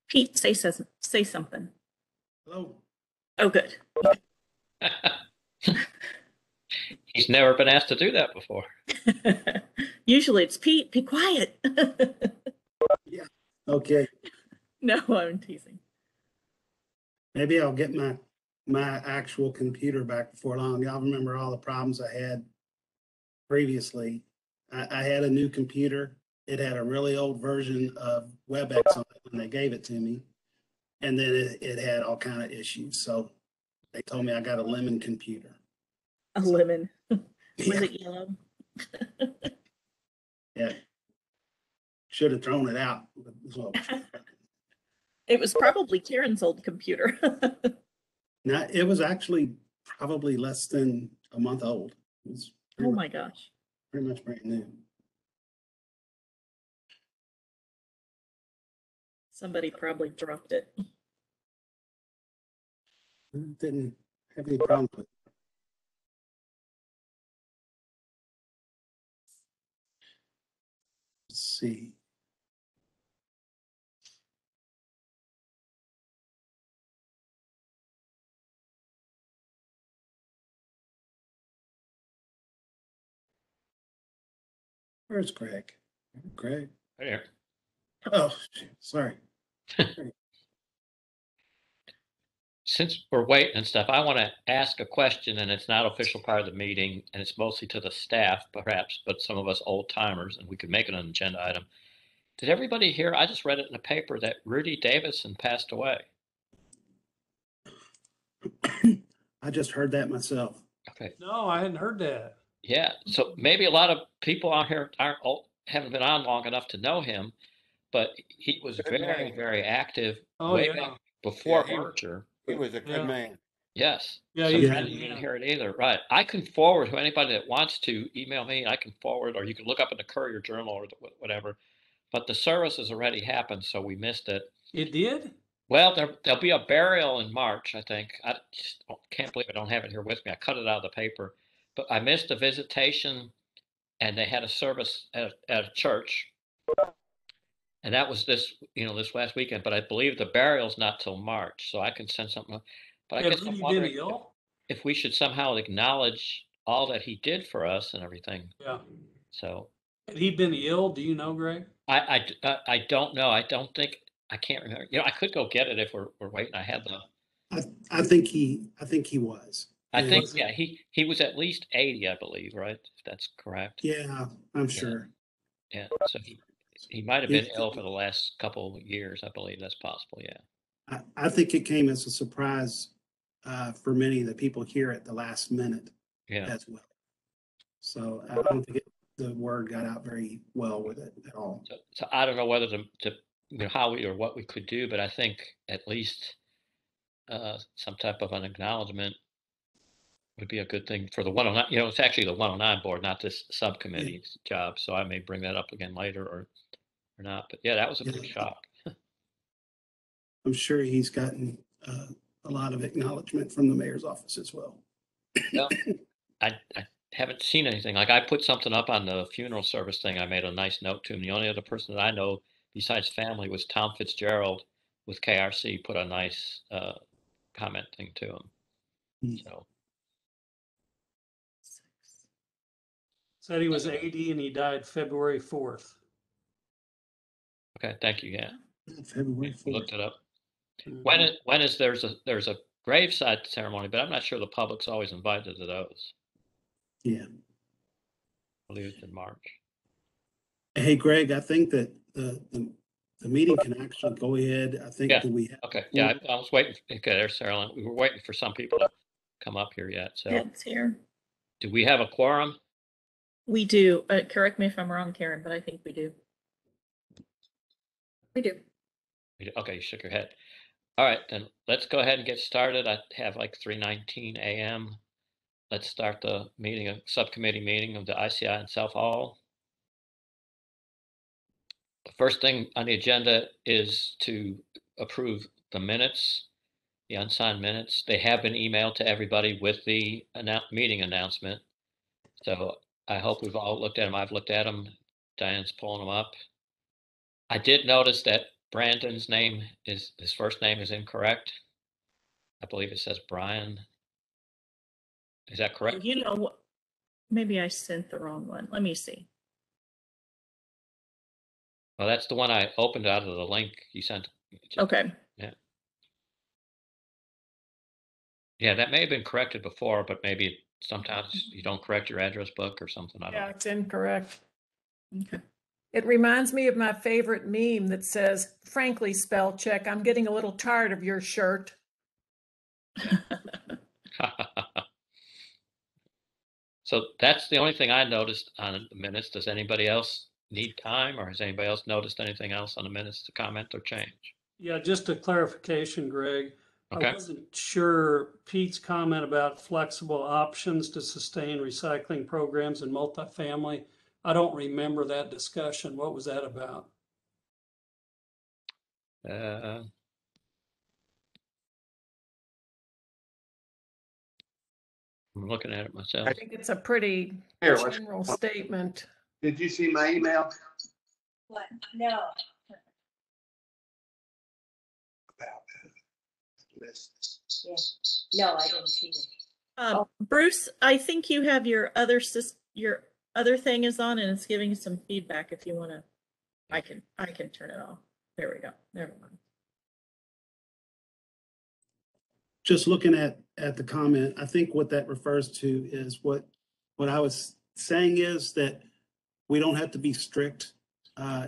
Pete, say something. Hello. Oh, good. He's never been asked to do that before. Usually it's Pete, be quiet. Yeah. Okay. No, I'm teasing. Maybe I'll get my actual computer back before long. Y'all remember all the problems I had previously. I had a new computer. It had a really old version of WebEx on it when they gave it to me. And then it had all kind of issues. So they told me I got a lemon computer. A lemon. Was Yeah. it yellow? Yeah. Should have thrown it out. So, It was probably Karen's old computer. now, it was actually probably less than a month old. It was Oh my gosh. pretty much brand new. Somebody probably dropped it. Didn't have any problems with it. Let's see. Where's Greg? Greg? Right here. Oh, sorry. Since we're waiting and stuff, I want to ask a question, and it's not official part of the meeting, and it's mostly to the staff, perhaps, but some of us old timers, and we could make it an agenda item. Did everybody hear? I just read it in the paper that Rudy Davidson passed away. I just heard that myself. Okay. No, I hadn't heard that. Yeah. So maybe a lot of people out here haven't been on long enough to know him, but he was very, very active way back before merger. He was a good man. Yes. Yeah, So you didn't hear it either. Right. I can forward to anybody that wants to email me. I can forward, or you can look up in the Courier Journal or whatever. But the service has already happened, so we missed it. It did? Well, there'll be a burial in March, I think. I just can't believe I don't have it here with me. I cut it out of the paper, but I missed a visitation, and they had a service at a church, and that was this last weekend. But I believe the burial's not till March, so I can send something. But I guess I'm wondering if we should somehow acknowledge all that he did for us and everything. Yeah. So. Had he been ill? Do you know, Greg? I don't know. I don't think I can't remember. I could go get it if we're waiting. I had the. I think he was. I think he was at least 80, I believe, right? If that's correct. Yeah, I'm sure. Yeah. So he might have been ill for the last couple of years. I believe that's possible. Yeah. I think it came as a surprise for many of the people here at the last minute as well. So I don't think the word got out very well with it at all. So I don't know whether to how we or what we could do, but I think at least some type of an acknowledgement would be a good thing for the 109. It's actually the 109 board, not this subcommittee's job. So I may bring that up again later or not. But yeah, that was a big shock. I'm sure he's gotten a lot of acknowledgement from the mayor's office as well. Well, I haven't seen anything. Like I put something up on the funeral service thing. I made a nice note to him. The only other person that I know besides family was Tom Fitzgerald with KRC. Put a nice comment thing to him. So. Said he was 80 and he died February 4th. Okay, thank you. Yeah. February 4th. Looked it up. When is there's a graveside ceremony, but I'm not sure the public's always invited to those. Yeah. I believe it's in March. Hey, Greg, I think that the meeting can actually go ahead. I think that we have. Okay. Yeah, I was waiting. Okay, there's Sarah. We were waiting for some people to come up here yet. So it's here. Do we have a quorum? We do. Correct me if I'm wrong, Karen, but I think we do. We do. Okay, you shook your head. All right, then let's go ahead and get started. I have like 3:19 a.m. let's start the meeting, a subcommittee meeting of the ICI in South Hall. The first thing on the agenda is to approve the minutes, the unsigned minutes. They have been emailed to everybody with the meeting announcement. So I hope we've all looked at them. I've looked at them. Diane's pulling them up. I did notice that Brandon's name is, his first name is incorrect. I believe it says Brian. Is that Oh, correct? you know what? Maybe I sent the wrong one. Let me see. Well, that's the one I opened out of the link you sent. Okay. Yeah, that may have been corrected before, but maybe sometimes you don't correct your address book or something. I don't Yeah, know. it's incorrect. Okay. It reminds me of my favorite meme that says, frankly, spell check, I'm getting a little tired of your shirt. So that's the only thing I noticed on the minutes. Does anybody else need time, or has anybody else noticed anything else on the minutes to comment or change? Yeah, just a clarification, Greg. Okay. I wasn't sure Pete's comment about flexible options to sustain recycling programs in multifamily. I don't remember that discussion. What was that about? I'm looking at it myself. I think it's a pretty Here, let's- general statement. Did you see my email? What? No. About this. No, I didn't see it. Bruce, I think you have your other your other thing is on and it's giving you some feedback. If you want to, I can turn it off. There we go. Never mind. Just looking at the comment, I think what that refers to is what I was saying is that we don't have to be strict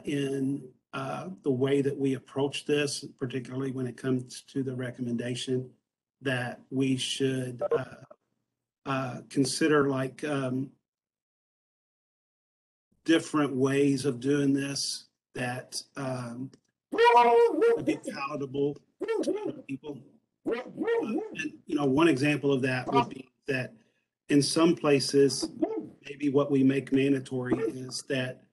in the way that we approach this, particularly when it comes to the recommendation that we should consider like different ways of doing this that would be palatable to people. And, you know, one example of that would be that in some places, maybe what we make mandatory is that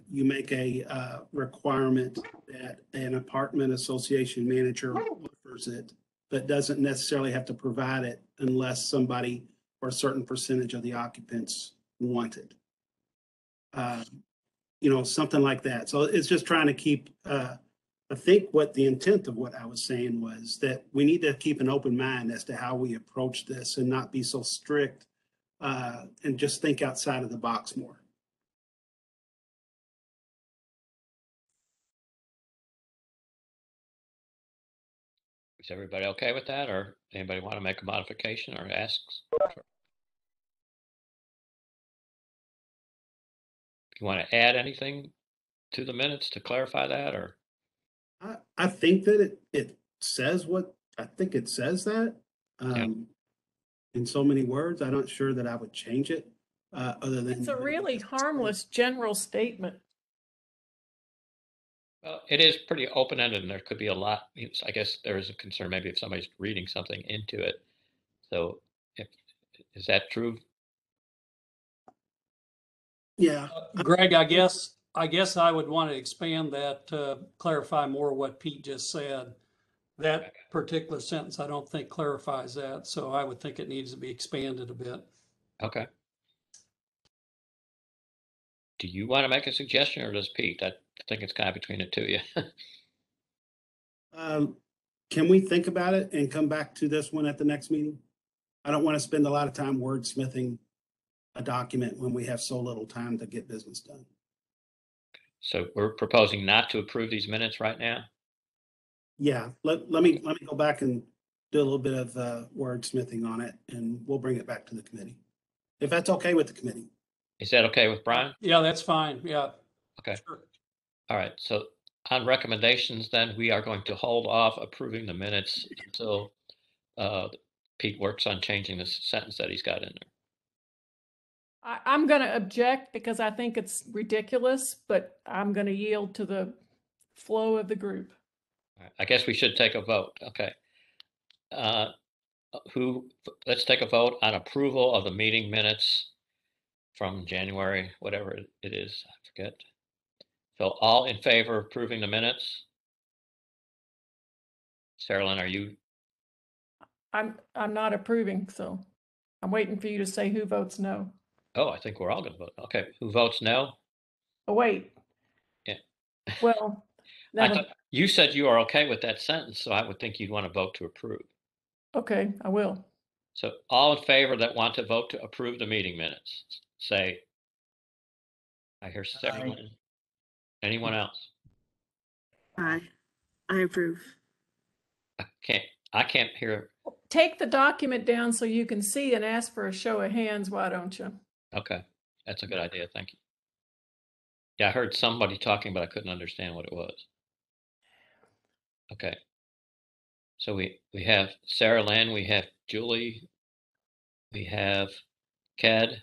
you make a requirement that an apartment association manager offers it, but doesn't necessarily have to provide it unless somebody or a certain percentage of the occupants want it. You know, something like that. So it's just trying to keep, I think what the intent of what I was saying was that we need to keep an open mind as to how we approach this and not be so strict and just think outside of the box more. Is everybody okay with that, or anybody want to make a modification or ask? You want to add anything to the minutes to clarify that, or? I think that it says what I think it says that in so many words. I'm not sure that I would change it other than It's a really harmless general statement. Well, it is pretty open-ended, and there could be a lot. I guess there is a concern maybe if somebody's reading something into it. So, is that true? Yeah. Greg, I guess I would want to expand that to clarify more what Pete just said. That particular sentence, I don't think clarifies that, so I would think it needs to be expanded a bit. Okay. Do you want to make a suggestion, or does Pete? I think it's kind of between the two of you. Can we think about it and come back to this one at the next meeting? I don't want to spend a lot of time wordsmithing a document when we have so little time to get business done. So we're proposing not to approve these minutes right now? Yeah, let me go back and do a little bit of wordsmithing on it, and we'll bring it back to the committee. If that's okay with the committee. Is that okay with Brian? Yeah, that's fine. Yeah. Okay. Sure. All right. So on recommendations, then we are going to hold off approving the minutes until Pete works on changing the sentence that he's got in there. I'm going to object because I think it's ridiculous, but I'm going to yield to the flow of the group. All right. I guess we should take a vote. Okay. let's take a vote on approval of the meeting minutes from January, whatever it is, I forget. So all in favor of approving the minutes? Sarah Lynn, are you? I'm not approving, so I'm waiting for you to say who votes no. Oh, I think we're all gonna vote. Okay, who votes no? Oh, wait. Yeah. Well, I that'll, thought you said you are okay with that sentence, so I would think you'd want to vote to approve. okay, I will. So all in favor that want to vote to approve the meeting minutes, say. I hear Sarah Lynn. Anyone else? I approve. I can't hear. Take the document down so you can see and ask for a show of hands, why don't you? Okay, that's a good idea. Thank you. Yeah, I heard somebody talking, but I couldn't understand what it was. Okay. So we have Sarah Lynn, we have Julie, we have Ked.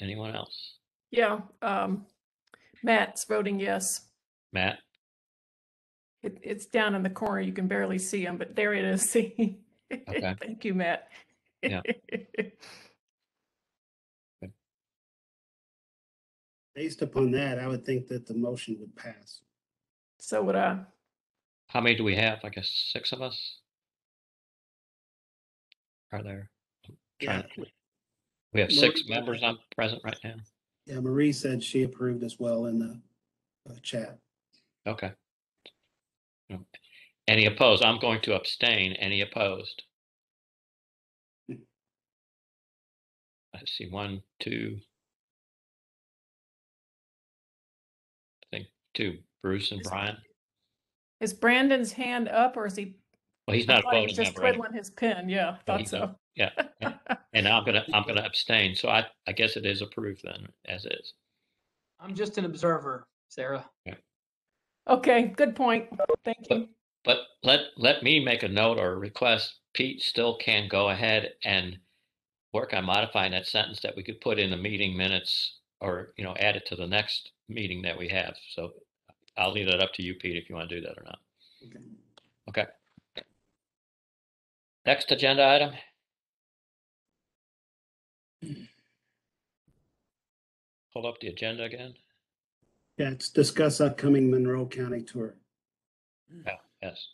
Anyone else? Yeah, Matt's voting yes. Matt? It's down in the corner. You can barely see him, but there it is. See? Okay. Thank you, Matt. Yeah. Based upon that, I would think that the motion would pass. So would I. How many do we have? I guess 6 of us? Are there? Yeah, We have 6 Marie- members on present right now. yeah, Marie said she approved as well in the chat. Okay. Any opposed? I'm going to abstain. Any opposed? I see 1, 2. I think 2. Bruce and Brian. Is Brandon's hand up or is he? Well, he's I not a thought he was voting just member. Anyway. twiddling his pen. Yeah, But thought he's so. not- Yeah. And I'm gonna abstain. So I guess it is approved then, as is. I'm just an observer, Sarah. Okay, good point. Thank you. But let me make a note or a request. Pete still can go ahead and work on modifying that sentence that we could put in the meeting minutes or, add it to the next meeting that we have. So I'll leave that up to you, Pete, if you want to do that or not. Okay. Next agenda item. Hold up the agenda again. Yeah, it's discuss upcoming Monroe County tour. Yeah, yes.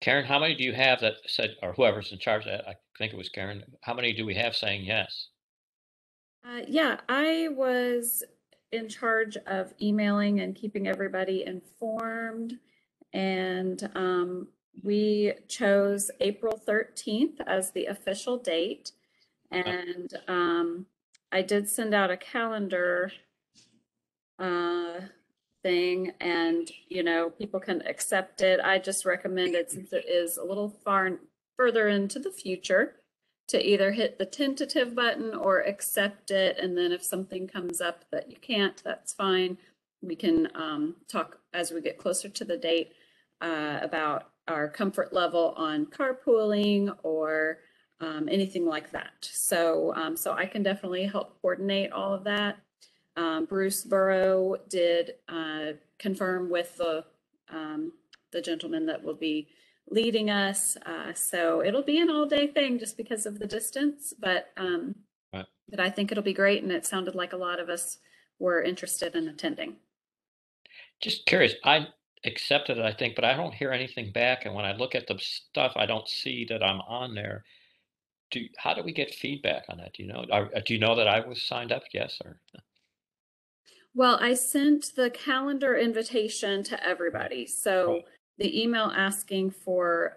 Karen, how many do you have that said, or whoever's in charge of that? I think it was Karen. How many do we have saying yes? Yeah, I was in charge of emailing and keeping everybody informed. And we chose April 13th as the official date. And I did send out a calendar thing, and people can accept it. I just recommended, since it is a little further into the future, to either hit the tentative button or accept it. And then if something comes up that you can't, that's fine. We can talk as we get closer to the date about our comfort level on carpooling or anything like that. So I can definitely help coordinate all of that. Bruce Burrow did confirm with the gentleman that will be leading us. So it'll be an all-day thing just because of the distance, but I think it'll be great. And it sounded like a lot of us were interested in attending. Just curious, I accepted it, I think, but I don't hear anything back. And when I look at the stuff, I don't see that I'm on there. How do we get feedback on that? Do you know? Do you know that I was signed up? Yes, or? Well, I sent the calendar invitation to everybody. So the email asking for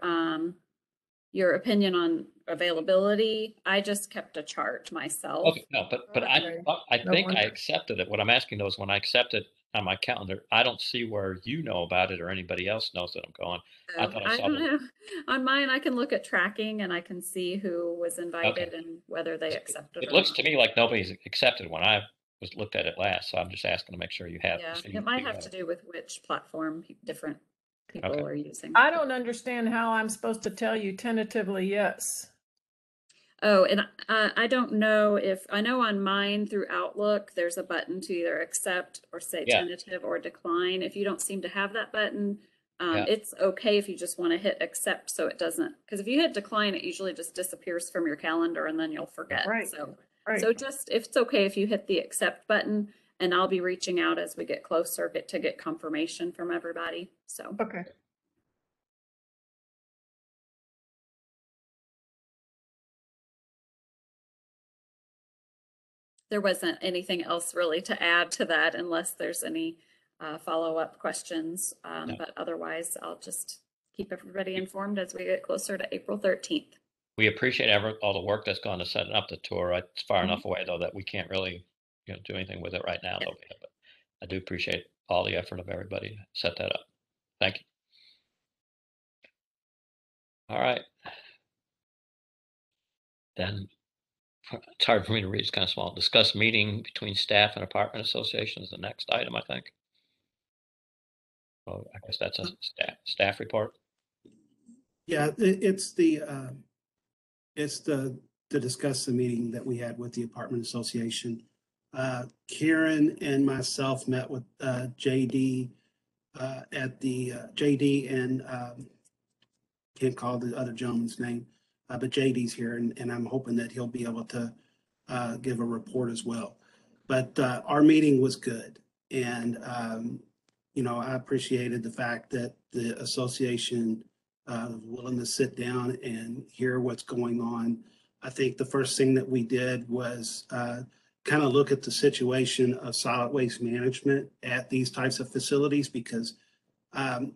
your opinion on availability, I just kept a chart myself. Okay, no, but I think I accepted it. What I'm asking though is when I accept it on my calendar, I don't see where you know about it or anybody else knows that I'm going. I thought I saw don't know. On mine, I can look at tracking and I can see who was invited and whether they accepted. It looks to me like nobody's accepted when I looked at it last. So I'm just asking to make sure you have. Yeah, it might have to do with which platform different people are using. I don't understand how I'm supposed to tell you tentatively yes. Oh, and I don't know if, I know on mine through Outlook, there's a button to either accept or say tentative or decline. If you don't seem to have that button, Yeah. It's okay if you just want to hit accept so it doesn't, because if you hit decline, it usually just disappears from your calendar and then you'll forget. Right. So, Right. so just, if it's okay if you hit the accept button, and I'll be reaching out as we get closer, to get confirmation from everybody. So. Okay. There wasn't anything else really to add to that unless there's any follow-up questions. No. But otherwise, I'll just keep everybody informed as we get closer to April 13th. We appreciate all the work that's gone to setting up the tour. It's far Mhm. enough away though that we can't really, do anything with it right now. Though. But I do appreciate all the effort of everybody to set that up. Thank you. All right. Then it's hard for me to read. It's kind of small. Discuss meeting between staff and apartment associations. The next item, I think. Well, I guess that's a staff report. Yeah, it's to discuss the meeting that we had with the apartment association. Karen and myself met with JD at the JD and can't call the other gentleman's name, but JD's here, and I'm hoping that he'll be able to give a report as well. But our meeting was good, and I appreciated the fact that the association was willing to sit down and hear what's going on. I think the first thing that we did was kind of look at the situation of solid waste management at these types of facilities, because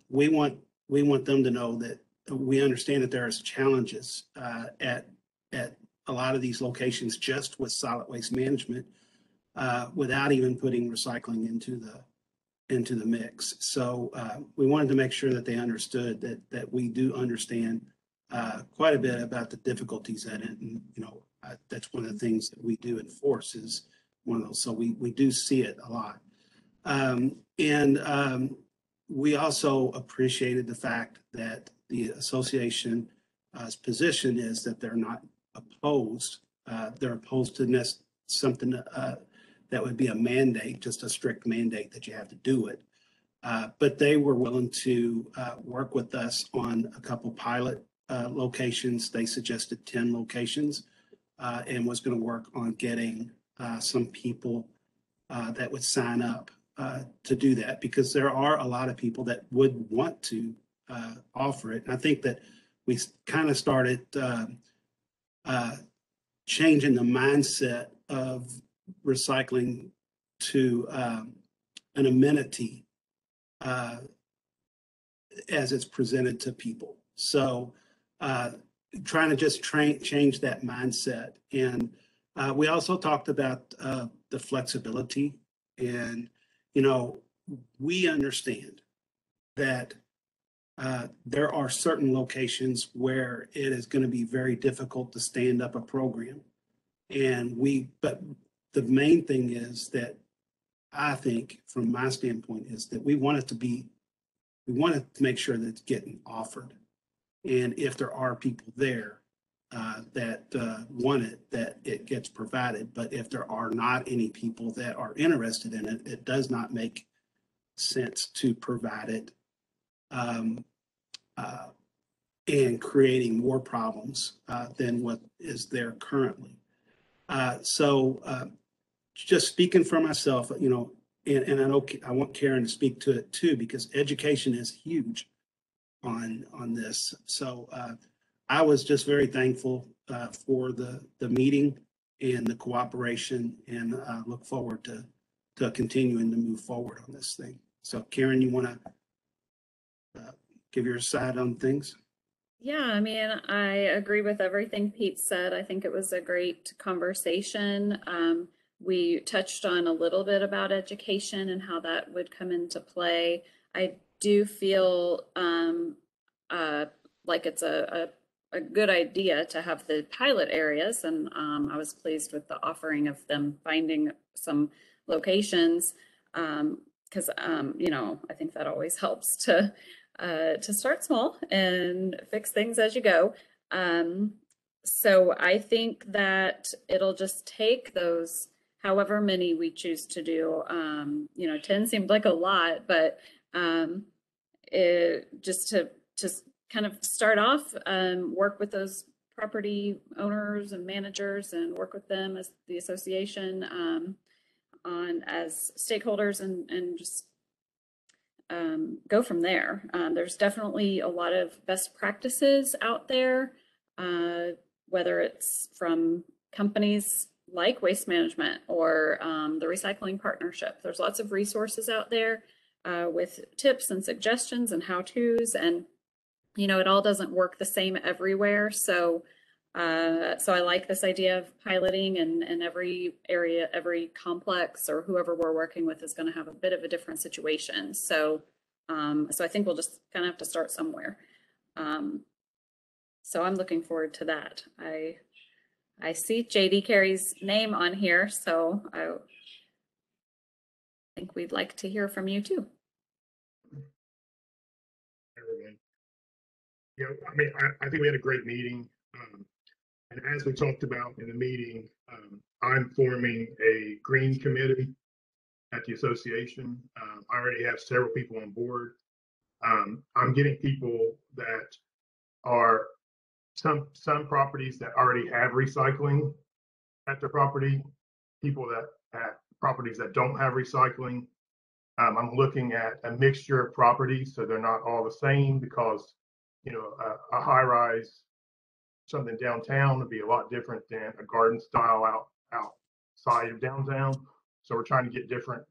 we want them to know that we understand that there is challenges at a lot of these locations just with solid waste management without even putting recycling into the mix. So we wanted to make sure that they understood that we do understand quite a bit about the difficulties in it. And, that's one of the things that we do enforce is one of those. So we do see it a lot. We also appreciated the fact that the association's position is that they're not opposed. They're opposed to something that would be a mandate, just a strict mandate that you have to do it. But they were willing to work with us on a couple pilot locations. They suggested 10 locations and was going to work on getting some people that would sign up to do that, because there are a lot of people that would want to offer it. And I think that we kind of started changing the mindset of recycling to an amenity as it's presented to people. So trying to just change that mindset. And we also talked about the flexibility. And, we understand that there are certain locations where it is going to be very difficult to stand up a program. But the main thing is that I think, from my standpoint, is that we want to make sure that it's getting offered. And if there are people there that want it, that it gets provided. But if there are not any people that are interested in it, it does not make sense to provide it and creating more problems than what is there currently. So just speaking for myself, and I know I want Karen to speak to it too, because education is huge on this. So I was just very thankful for the meeting and the cooperation, and look forward to continuing to move forward on this thing. So Karen, you want to give your side on things? Yeah, I mean, I agree with everything Pete said. I think it was a great conversation. We touched on a little bit about education and how that would come into play. I do feel like it's a good idea to have the pilot areas, and I was pleased with the offering of them finding some locations, because I think that always helps to start small and fix things as you go. So I think that it'll just take those, however many we choose to do. 10 seemed like a lot, but just to kind of start off, work with those property owners and managers and work with them as the association on as stakeholders and just go from there. There's definitely a lot of best practices out there, whether it's from companies like Waste Management or the Recycling Partnership. There's lots of resources out there with tips and suggestions and how-tos, and you know, it all doesn't work the same everywhere. So I like this idea of piloting, and every area, every complex or whoever we're working with is going to have a bit of a different situation. So I think we'll just kind of have to start somewhere. So I'm looking forward to that. I see JD Carey's name on here, so I think we'd like to hear from you too. Yeah, I mean, I think we had a great meeting. And as we talked about in the meeting, I'm forming a green committee at the association. I already have several people on board. I'm getting people that are some properties that already have recycling at their property, people that at properties that don't have recycling. I'm looking at a mixture of properties, so they're not all the same, because you know, a high rise, something downtown would be a lot different than a garden style outside of downtown. So we're trying to get different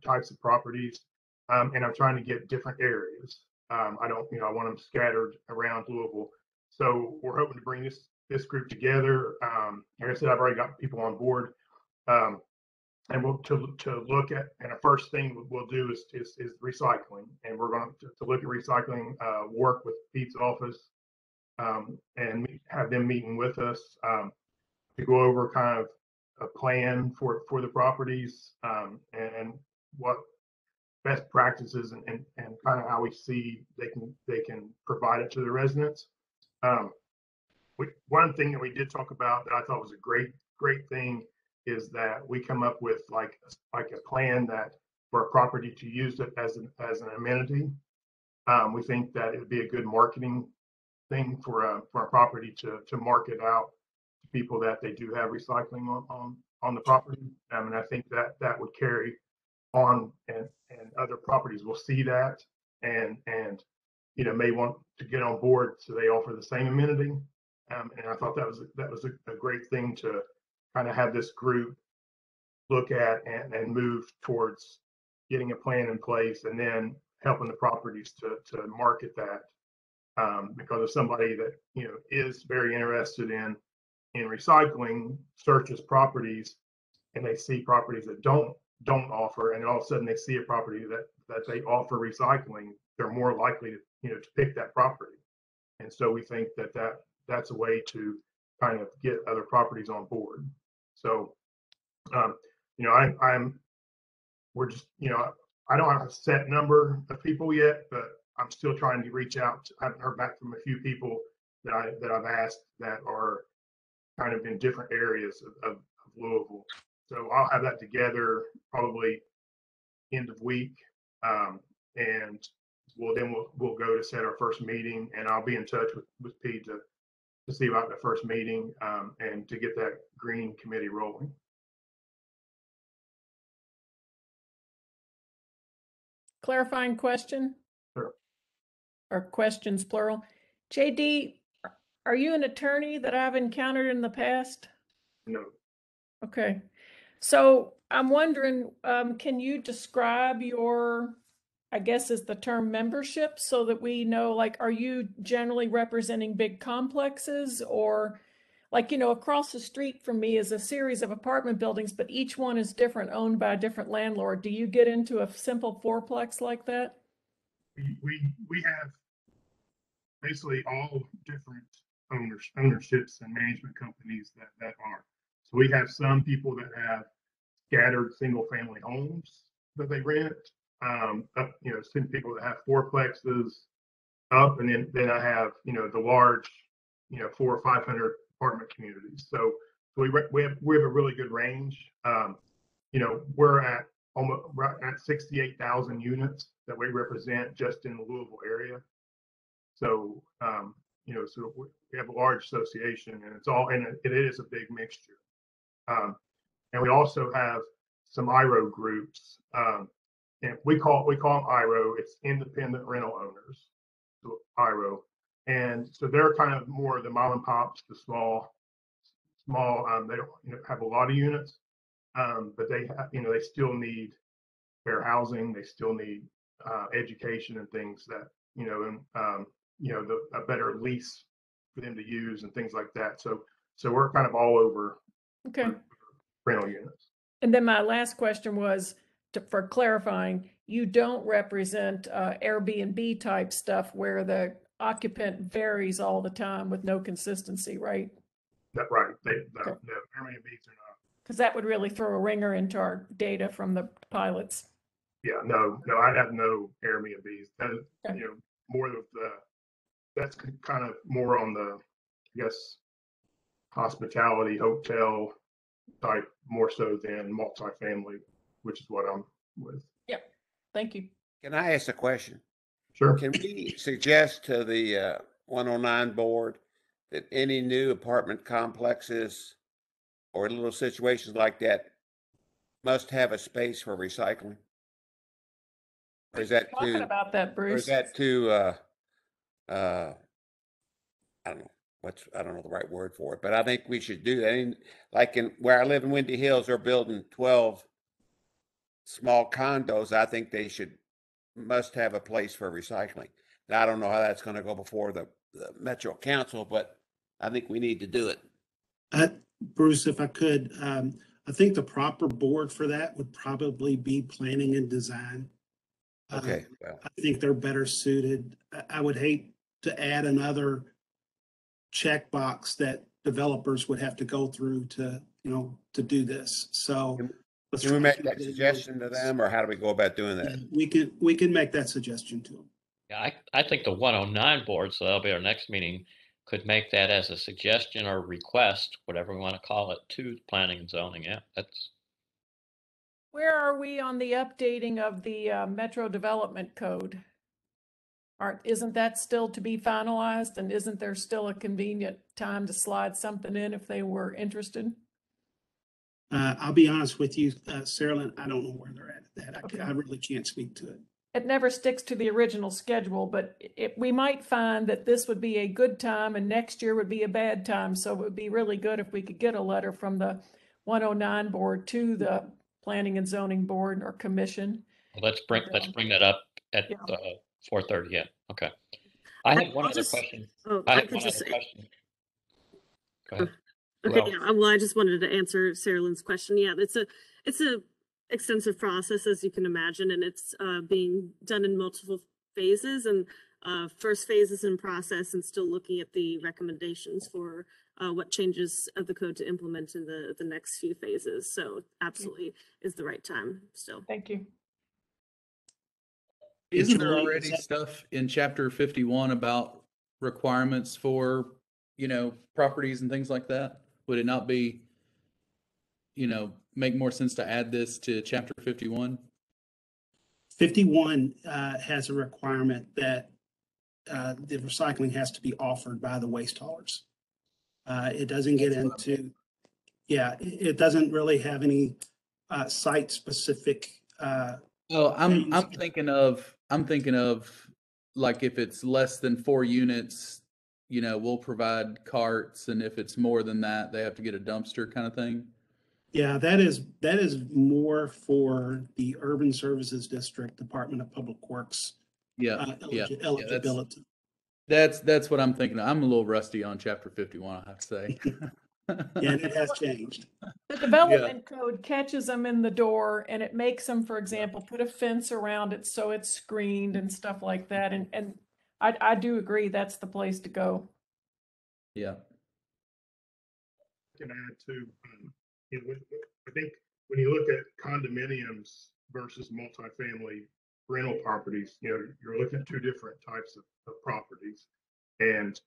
types of properties, and I'm trying to get different areas. I don't, you know, I want them scattered around Louisville. So we're hoping to bring this group together. Like I said, I've already got people on board, and we'll to look at, and the first thing we'll do is recycling, and we're going to look at recycling, work with Pete's office, and have them meeting with us to go over kind of a plan for the properties, and what best practices and kind of how we see they can provide it to the residents. One thing that we did talk about that I thought was a great thing is that we come up with like a plan that for a property to use it as an amenity. We think that it would be a good marketing thing for a property to market out to people that they do have recycling on the property. And I think that would carry on, and other properties will see that and you know, may want to get on board, so they offer the same amenity. And I thought that was a great thing to kind of have this group look at and move towards getting a plan in place, and then helping the properties to market that. Because if somebody that, you know, is very interested in recycling searches properties, and they see properties that don't offer, and all of a sudden they see a property that they offer recycling, they're more likely to, you know, to pick that property. And so we think that's a way to kind of get other properties on board. So, you know, we're just, you know, I don't have a set number of people yet, but I'm still trying to reach out. I haven't heard back from a few people that I've asked that are kind of in different areas of Louisville. So I'll have that together probably end of week, and we'll go to set our first meeting, and I'll be in touch with Pete to see about the first meeting, and to get that green committee rolling. Clarifying question? Sure. Or questions plural. JD, are you an attorney that I've encountered in the past? No. Okay. So I'm wondering, can you describe your, I guess is the term membership, so that we know, like, are you generally representing big complexes, or like, you know, across the street from me is a series of apartment buildings, but each one is different, owned by a different landlord. Do you get into a simple fourplex like that? We have basically all different ownerships and management companies that are. So we have some people that have scattered single family homes that they rent, you know, some people that have fourplexes up, and then I have, you know, the large, you know, 400 or 500 apartment communities. So we have a really good range. You know, we're at almost right at 68,000 units that we represent just in the Louisville area. So, so we have a large association, and it is a big mixture. And we also have some IRO groups, and we call them IRO. It's independent rental owners, so IRO, and so they're kind of more the mom and pops, the small. They don't have a lot of units, but they have, they still need fair housing. They still need education and things that a better lease for them to use and things like that. So we're kind of all over Okay. rental units. And then my last question was for clarifying, you don't represent Airbnb type stuff where the occupant varies all the time with no consistency, right? That's right. No, Airbnbs are not. Because that would really throw a ringer into our data from the pilots. Yeah, no, I have no Airbnbs. That is, Okay. more of that's kind of more on the, I guess, hospitality hotel type more so than multifamily, which is what I'm with. Yeah. Thank you. Can I ask a question? Sure. Can we suggest to the 109 board that any new apartment complexes or little situations like that must have a space for recycling? Or is that Talking about that, Bruce. or is that too, I don't know the right word for it, but I think we should do that. Like in where I live in Windy Hills, they're building 12 small condos. I think they must have a place for recycling. Now, I don't know how that's going to go before the Metro Council, but I think we need to do it. Bruce, if I could, I think the proper board for that would probably be planning and design. Okay. Well, I think they're better suited. I would hate to add another checkbox that developers would have to go through to do this. So can we make that suggestion to them, or how do we go about doing that? Yeah, we can make that suggestion to them. Yeah, I think the 109 board, so that'll be our next meeting, could make that as a suggestion or request, whatever we want to call it, to planning and zoning. Yeah, that's. Where are we on the updating of the Metro Development Code? Isn't that still to be finalized, and isn't there still a convenient time to slide something in if they were interested? I'll be honest with you, Sarah Lynn, I don't know where they're at that. Okay. I really can't speak to it. It never sticks to the original schedule, but we might find that this would be a good time and next year would be a bad time. So it would be really good if we could get a letter from the 109 board to the Planning and Zoning Board or Commission. Let's bring that up at 4:30. Yeah. Okay. I have one other question. Oh, I I have could one just other say. question. Go ahead. Okay, Well, yeah. Well, I just wanted to answer Sarah Lynn's question. Yeah, it's a extensive process, as you can imagine, and it's being done in multiple phases. And first phase is in process and still looking at the recommendations for what changes of the code to implement in the next few phases. So absolutely is the right time still. Thank you. Isn't there already stuff in chapter 51 about requirements for, properties and things like that? Would it not be, make more sense to add this to chapter 51? 51 has a requirement that the recycling has to be offered by the waste haulers. It doesn't get into, it doesn't really have any site specific. I'm thinking of like if it's less than 4 units, we'll provide carts, and if it's more than that, they have to get a dumpster kind of thing. Yeah, that is more for the Urban Services District, Department of Public Works. Eligibility. That's what I'm thinking of. I'm a little rusty on chapter 51, I have to say. Yeah, and it has changed. The development code catches them in the door, and it makes them, for example, put a fence around it so it's screened and stuff like that. And I do agree that's the place to go. Yeah. I can add to, I think when you look at condominiums versus multifamily rental properties, you're looking at 2 different types of properties. And,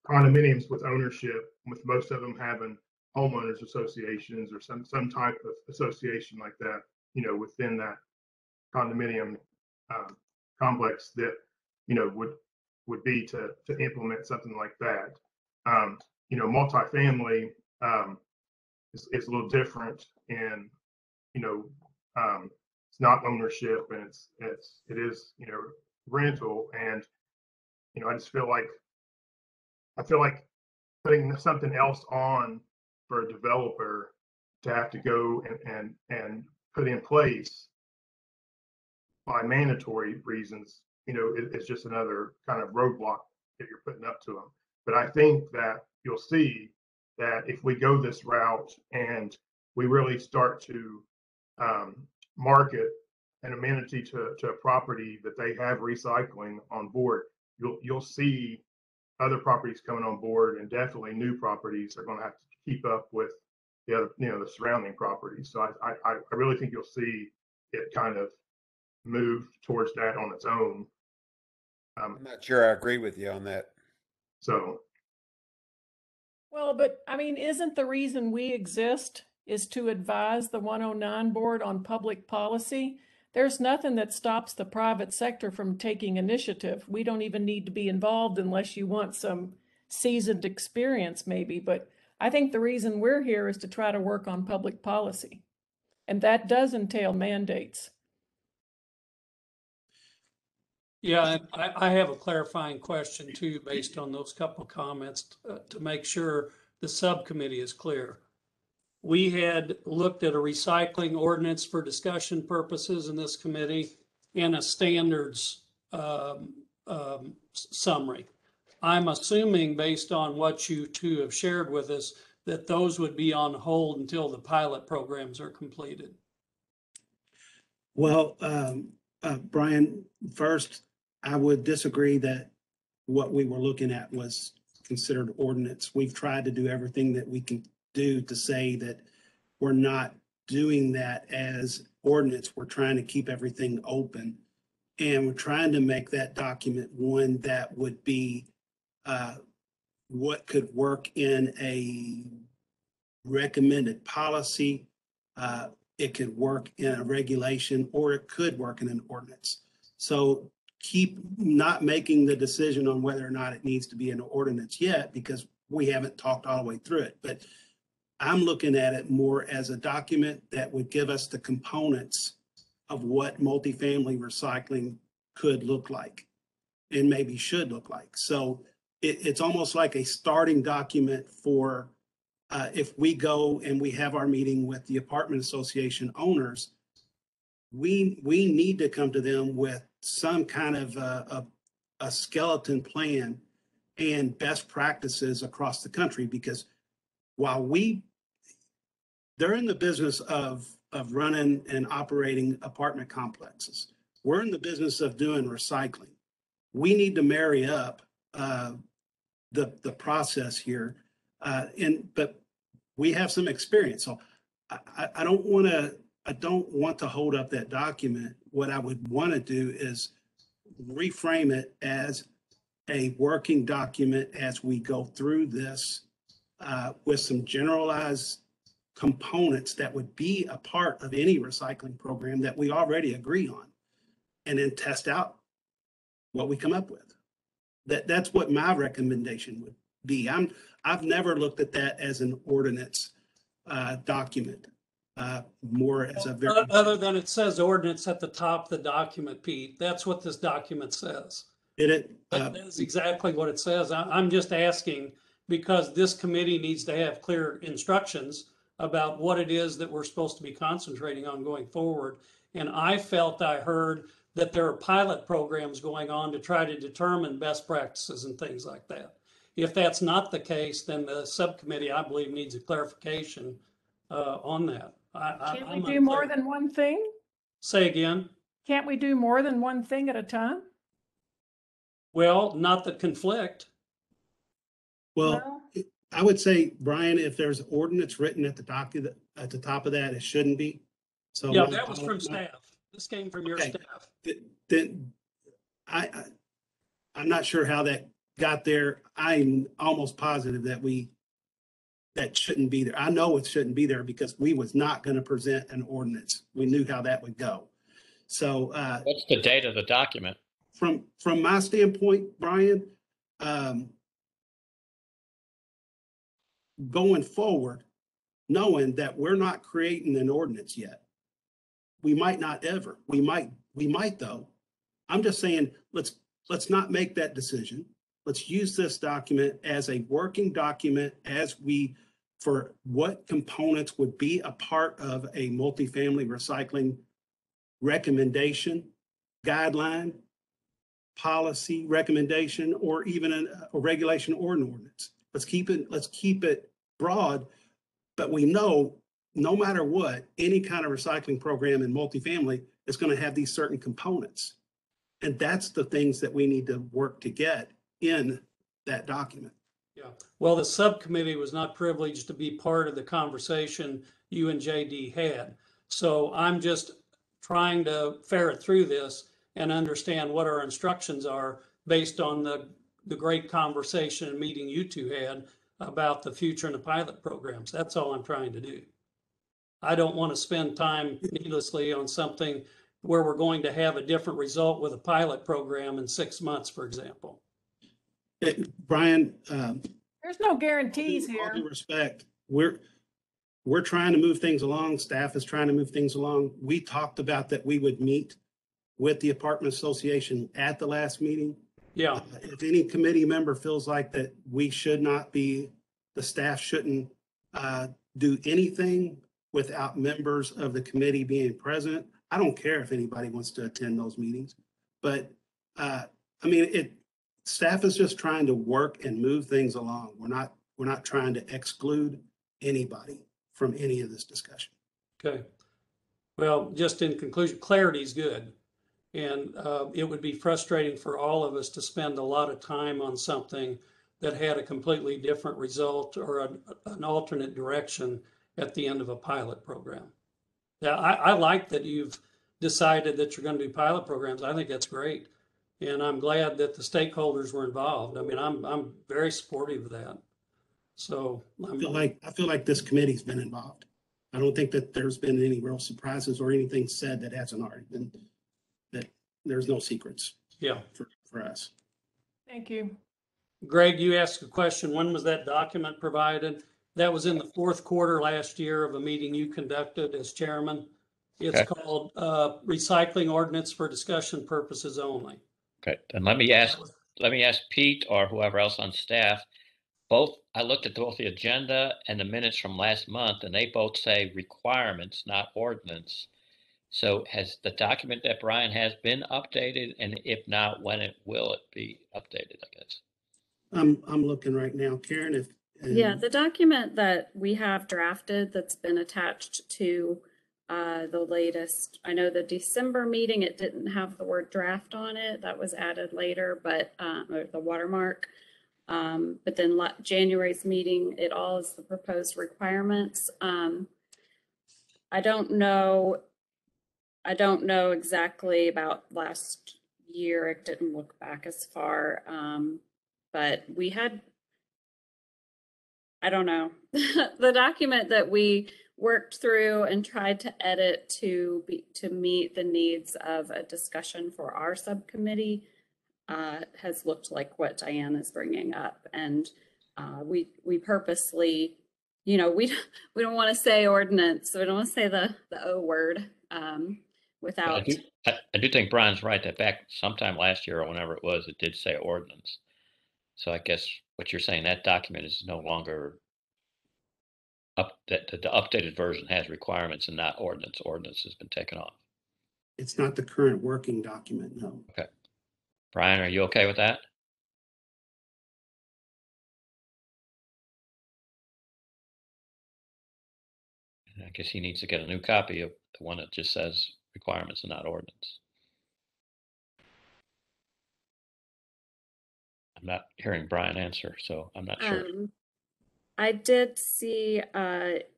condominiums with ownership, with most of them having homeowners associations or some type of association like that, you know, within that condominium complex that, you know, would be to implement something like that. You know, multifamily is a little different, and you know, it's not ownership, and it is, you know, rental. And you know, I feel like putting something else on for a developer to have to go and put in place by mandatory reasons, you know, it's just another kind of roadblock that you're putting up to them. But I think that you'll see that if we go this route and we really start to market an amenity to a property that they have recycling on board, you'll see other properties coming on board, and definitely new properties are going to have to keep up with the other, you know, the surrounding properties. So I really think you'll see it kind of move towards that on its own. I'm not sure I agree with you on that. So, Well, but I mean, isn't the reason we exist is to advise the 109 board on public policy? There's nothing that stops the private sector from taking initiative. We don't even need to be involved unless you want some seasoned experience maybe, but I think the reason we're here is to try to work on public policy. And that does entail mandates. Yeah, and I have a clarifying question too, based on those couple of comments, to make sure the subcommittee is clear. We had looked at a recycling ordinance for discussion purposes in this committee and a standards summary. I'm assuming, based on what you two have shared with us, that those would be on hold until the pilot programs are completed. Well, Brian, first, I would disagree that what we were looking at was considered ordinance. We've tried to do everything that we can do to say that we're not doing that as ordinance. We're trying to keep everything open. And we're trying to make that document one that would be what could work in a recommended policy. It could work in a regulation, or it could work in an ordinance. So keep not making the decision on whether or not it needs to be an ordinance yet, because we haven't talked all the way through it. But I'm looking at it more as a document that would give us the components of what multifamily recycling could look like and maybe should look like. So it's almost like a starting document for if we go and we have our meeting with the apartment association owners, we need to come to them with some kind of a skeleton plan and best practices across the country, because while they're in the business of running and operating apartment complexes, we're in the business of doing recycling. We need to marry up the process here, but we have some experience. So I don't want to hold up that document. What I would want to do is reframe it as a working document as we go through this with some generalized components that would be a part of any recycling program that we already agree on, and then test out what we come up with. That's what my recommendation would be. I've never looked at that as an ordinance document, more as a very. Other than it says ordinance at the top of the document, Pete, that's what this document says. That's exactly what it says. I'm just asking because this committee needs to have clear instructions about what it is that we're supposed to be concentrating on going forward. And I felt I heard that there are pilot programs going on to try to determine best practices and things like that. If that's not the case, then the subcommittee, I believe, needs a clarification on that. Can't we do more than one thing? Say again? Can't we do more than one thing at a time? Well, not that conflict. Well, I would say, Brian, if there's ordinance written at the document at the top of that, it shouldn't be. So yeah, that was from staff. This came from your staff. Then I'm not sure how that got there. I'm almost positive that we that shouldn't be there. I know it shouldn't be there because we was not going to present an ordinance. We knew how that would go. So What's the date of the document? from my standpoint, Brian, going forward, knowing that we're not creating an ordinance yet, we might not ever. We might though. I'm just saying, let's not make that decision. Let's use this document as a working document for what components would be a part of a multifamily recycling recommendation, guideline, policy recommendation, or even a regulation or an ordinance. Let's keep it broad, but we know no matter what, any kind of recycling program in multifamily is going to have these certain components. And that's the things that we need to work to get in that document. Yeah, well, the subcommittee was not privileged to be part of the conversation you and JD had. So I'm just trying to ferret through this and understand what our instructions are based on the great conversation and meeting you two had about the future and the pilot programs. That's all I'm trying to do. I don't want to spend time needlessly on something where we're going to have a different result with a pilot program in 6 months, for example. Brian, There's no guarantees with all here. due respect, we're trying to move things along. Staff is trying to move things along. We talked about that we would meet with the apartment association at the last meeting. Yeah. If any committee member feels like that we should not be, the staff shouldn't do anything without members of the committee being present, I don't care if anybody wants to attend those meetings. But I mean, staff is just trying to work and move things along. We're not trying to exclude anybody from any of this discussion. Okay. Well, just in conclusion, clarity is good. And it would be frustrating for all of us to spend a lot of time on something that had a completely different result or an alternate direction at the end of a pilot program. Yeah, I like that you've decided that you're going to do pilot programs. I think that's great. And I'm glad that the stakeholders were involved. I mean, I'm very supportive of that. So I feel like this committee's been involved. I don't think that there's been any real surprises or anything said that hasn't already been, that there's no secrets. Yeah. For us. Thank you. Greg, you asked a question. When was that document provided? That was in the fourth quarter last year of a meeting you conducted as chairman. It's called Recycling Ordinance for Discussion Purposes Only. Okay, and let me ask Pete or whoever else on staff. I looked at both the agenda and the minutes from last month, and they both say requirements, not ordinance. So has the document that Brian has been updated? And if not, when will it be updated, I guess? I'm looking right now, Karen, Yeah, the document that we have drafted that's been attached to the latest, I know the December meeting, it didn't have the word draft on it. That was added later, but or the watermark. But then January's meeting, it all is the proposed requirements. I don't know exactly about last year. It didn't look back as far, but we had, I don't know, the document that we worked through and tried to edit to meet the needs of a discussion for our subcommittee has looked like what Diane is bringing up. And we purposely, we don't want to say ordinance, so we don't want to say the O word without. I do think Brian's right that back sometime last year or whenever it was, it did say ordinance. So I guess what you're saying, that document is no longer that the updated version has requirements and not ordinance. Ordinance has been taken off. It's not the current working document, no. Okay. Brian, are you okay with that? I guess he needs to get a new copy of the one that just says requirements and not ordinance. I'm not hearing Brian answer, so I'm not sure. I did see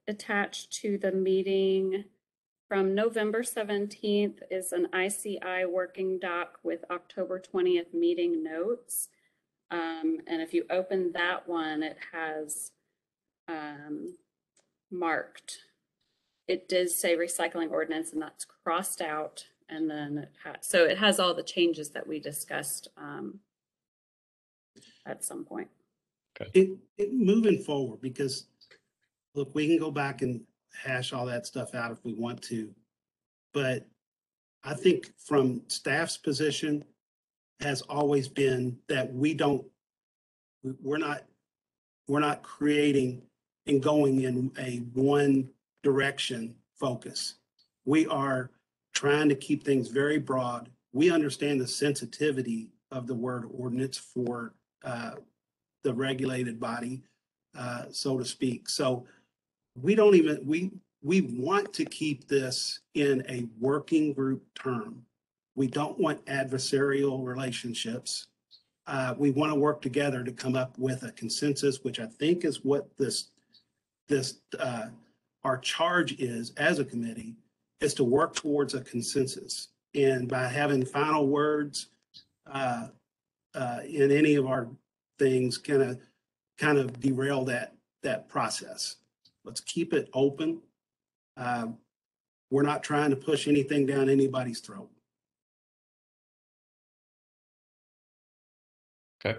attached to the meeting from November 17th is an ICI working doc with October 20th meeting notes. And if you open that one, it has marked. It does say recycling ordinance, and that's crossed out. And then so it has all the changes that we discussed at some point. It moving forward, because look, we can go back and hash all that stuff out if we want to, but I think from staff's position has always been that we're not creating and going in a one direction focus. We are trying to keep things very broad. We understand the sensitivity of the word ordinance for the regulated body, so to speak. So we want to keep this in a working group term. We don't want adversarial relationships. We want to work together to come up with a consensus, which I think is what our charge is as a committee, is to work towards a consensus. And by having final words in any of our things kind of derail that process. Let's keep it open. We're not trying to push anything down anybody's throat. Okay.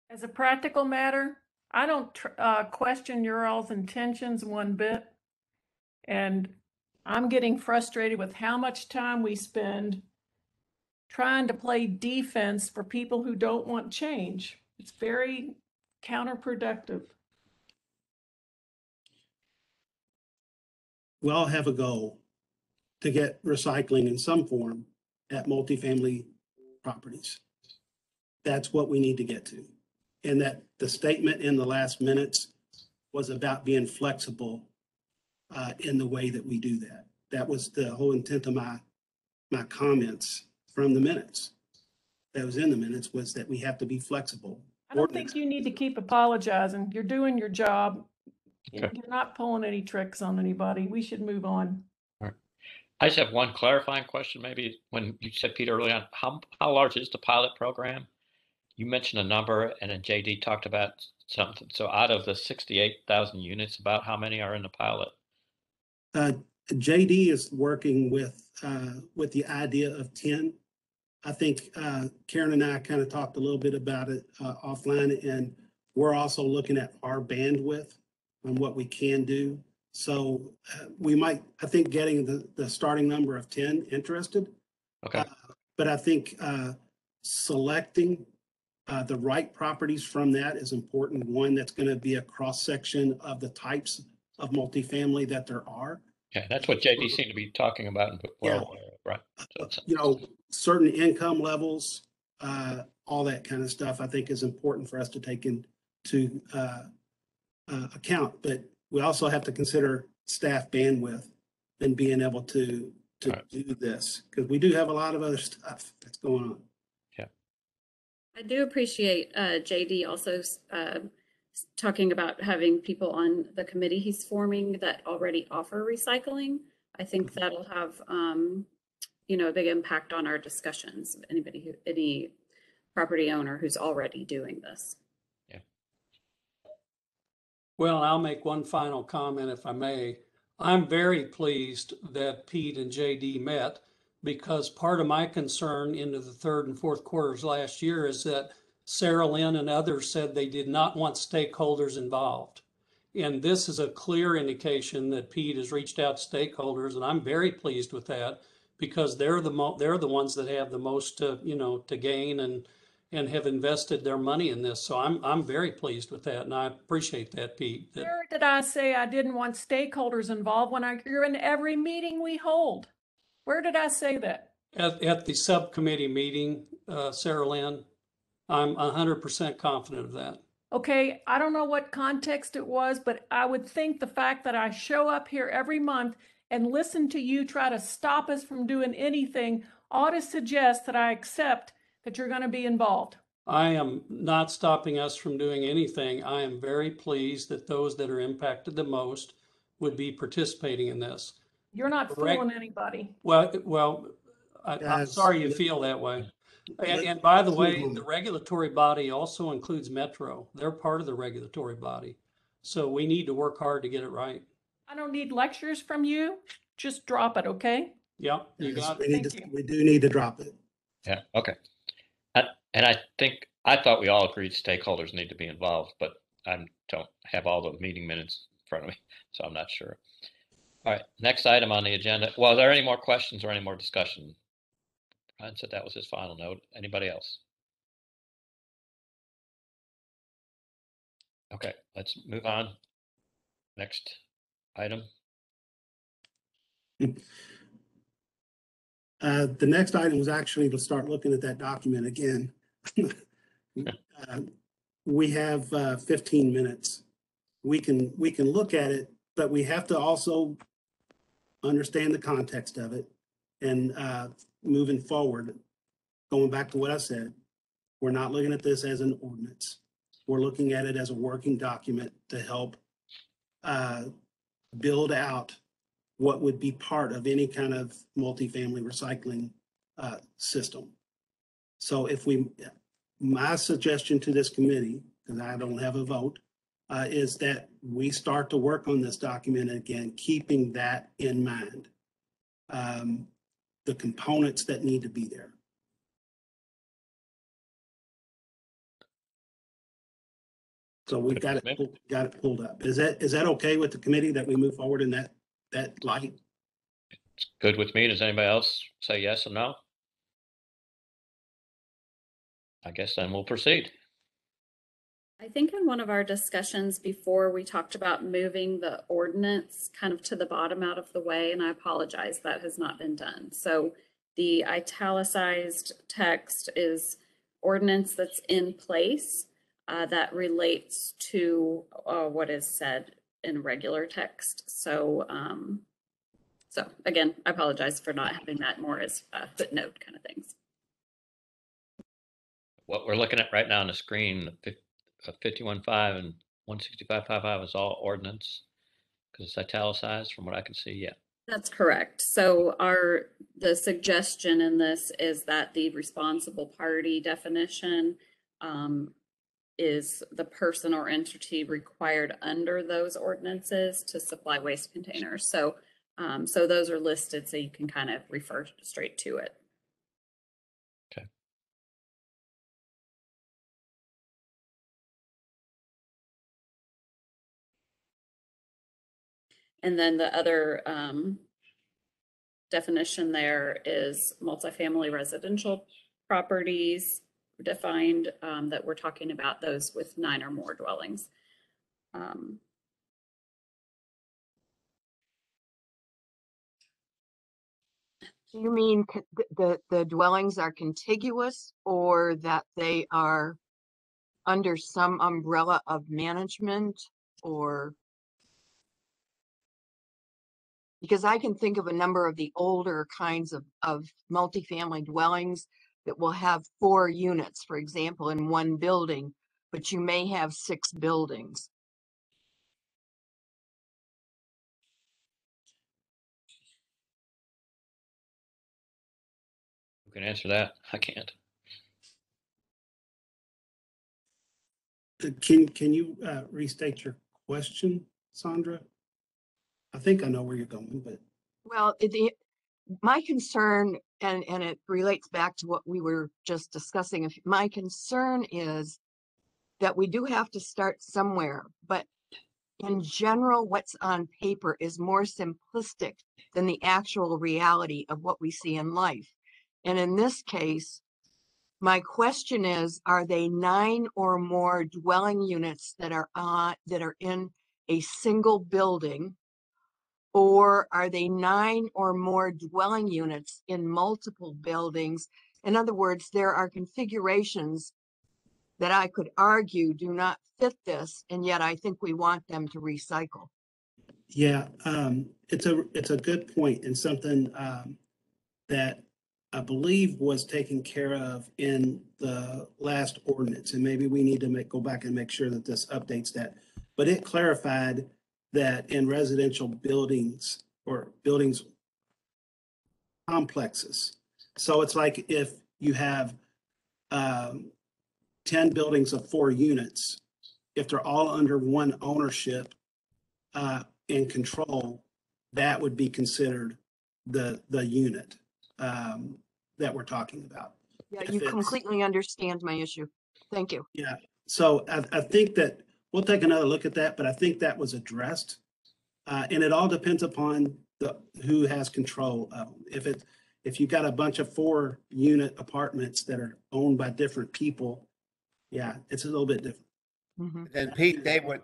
As a practical matter, I don't question your all's intentions one bit. And I'm getting frustrated with how much time we spend trying to play defense for people who don't want change. It's very counterproductive. We all have a goal to get recycling in some form at multifamily properties. That's what we need to get to. And that the statement in the last minutes was about being flexible in the way that we do that. That was the whole intent of my comments from the minutes. That was in the minutes, was that we have to be flexible. I don't think you need to keep apologizing. You're doing your job. Okay. You're not pulling any tricks on anybody. We should move on. All right. I just have one clarifying question. Maybe when you said, Peter, early on, how large is the pilot program? You mentioned a number, and then JD talked about something. So out of the 68,000 units, about how many are in the pilot? JD is working with the idea of 10. I think Karen and I kind of talked a little bit about it offline, and we're also looking at our bandwidth and what we can do. So we might, I think, getting the starting number of 10 interested. Okay. But I think selecting the right properties from that is important. One that's going to be a cross section of the types of multifamily that there are. Yeah, that's what JD seemed to be talking about. Right. So Certain income levels, all that kind of stuff, I think is important for us to take into account. But we also have to consider staff bandwidth and being able to do this, because we do have a lot of other stuff that's going on. Yeah. I do appreciate JD also talking about having people on the committee he's forming that already offer recycling. I think that'll have a big impact on our discussions. Any property owner who's already doing this. Yeah. Well, I'll make one final comment if I may. I'm very pleased that Pete and JD met, because part of my concern into the third and fourth quarters last year is that Sarah Lynn and others said they did not want stakeholders involved. And this is a clear indication that Pete has reached out to stakeholders, and I'm very pleased with that, because they're the ones that have the most to gain and have invested their money in this. So I'm very pleased with that, and I appreciate that, Pete. Where did I say I didn't want stakeholders involved when you're in every meeting we hold? Where did I say that? At the subcommittee meeting, Sarah Lynn, I'm 100% confident of that. Okay, I don't know what context it was, but I would think the fact that I show up here every month and listen to you try to stop us from doing anything ought to suggest that I accept that you're going to be involved. I am not stopping us from doing anything. I am very pleased that those that are impacted the most would be participating in this. You're not fooling anybody. Well, I'm sorry you feel that way. And by the way, the regulatory body also includes Metro. They're part of the regulatory body. So we need to work hard to get it right. I don't need lectures from you. Just drop it, okay? Yep, you Yes, got we it. need Thank to, you. we do need to drop it. Yeah, okay. And I thought we all agreed stakeholders need to be involved, but I don't have all the meeting minutes in front of me, so I'm not sure. All right, next item on the agenda. Well, are there any more questions or any more discussion? Brian said that was his final note. Anybody else? Okay, let's move on. Next item. The next item was actually to start looking at that document again. We have 15 minutes. We can look at it, but we have to also understand the context of it. And moving forward, going back to what I said, we're not looking at this as an ordinance. We're looking at it as a working document to help build out what would be part of any kind of multifamily recycling system. So my suggestion to this committee, because I don't have a vote, is that we start to work on this document again, keeping that in mind. The components that need to be there. So we've got it pulled up. Is that okay with the committee that we move forward in that light? It's good with me. Does anybody else say yes or no? I guess then we'll proceed. I think in one of our discussions before, we talked about moving the ordinance kind of to the bottom out of the way, and I apologize, that has not been done. So the italicized text is ordinance that's in place that relates to what is said in regular text. So, so again, I apologize for not having that more as a footnote kind of things. What we're looking at right now on the screen, 51.5 and 165.55 is all ordinance because it's italicized from what I can see. Yeah. That's correct. So the suggestion in this is that the responsible party definition is the person or entity required under those ordinances to supply waste containers. So, so those are listed so you can kind of refer straight to it. Okay. And then the other definition there is multifamily residential properties defined, that we're talking about those with 9 or more dwellings. You mean the dwellings are contiguous, or that they are under some umbrella of management, or? Because I can think of a number of the older kinds of multifamily dwellings that will have 4 units, for example, in one building, but you may have 6 buildings. Who can answer that? I can't. Can you restate your question, Sandra? I think I know where you're going, but. Well, my concern, and it relates back to what we were just discussing, my concern is that we do have to start somewhere, but in general, what's on paper is more simplistic than the actual reality of what we see in life. And in this case, my question is, are they 9 or more dwelling units that are in a single building, or are they 9 or more dwelling units in multiple buildings? In other words, there are configurations that I could argue do not fit this, and yet I think we want them to recycle. Yeah, it's a good point, and something that I believe was taken care of in the last ordinance, and maybe we need to go back and make sure that this updates that. But it clarified that in residential buildings or buildings complexes. So it's like if you have um, 10 buildings of 4 units, if they're all under one ownership and control, that would be considered the unit that we're talking about. Yeah, If you it's- completely understand my issue. Thank you. Yeah, so I think that we'll take another look at that, but I think that was addressed. And it all depends upon who has control of them. If you've got a bunch of 4-unit apartments that are owned by different people, yeah, it's a little bit different. Then Pete, they would,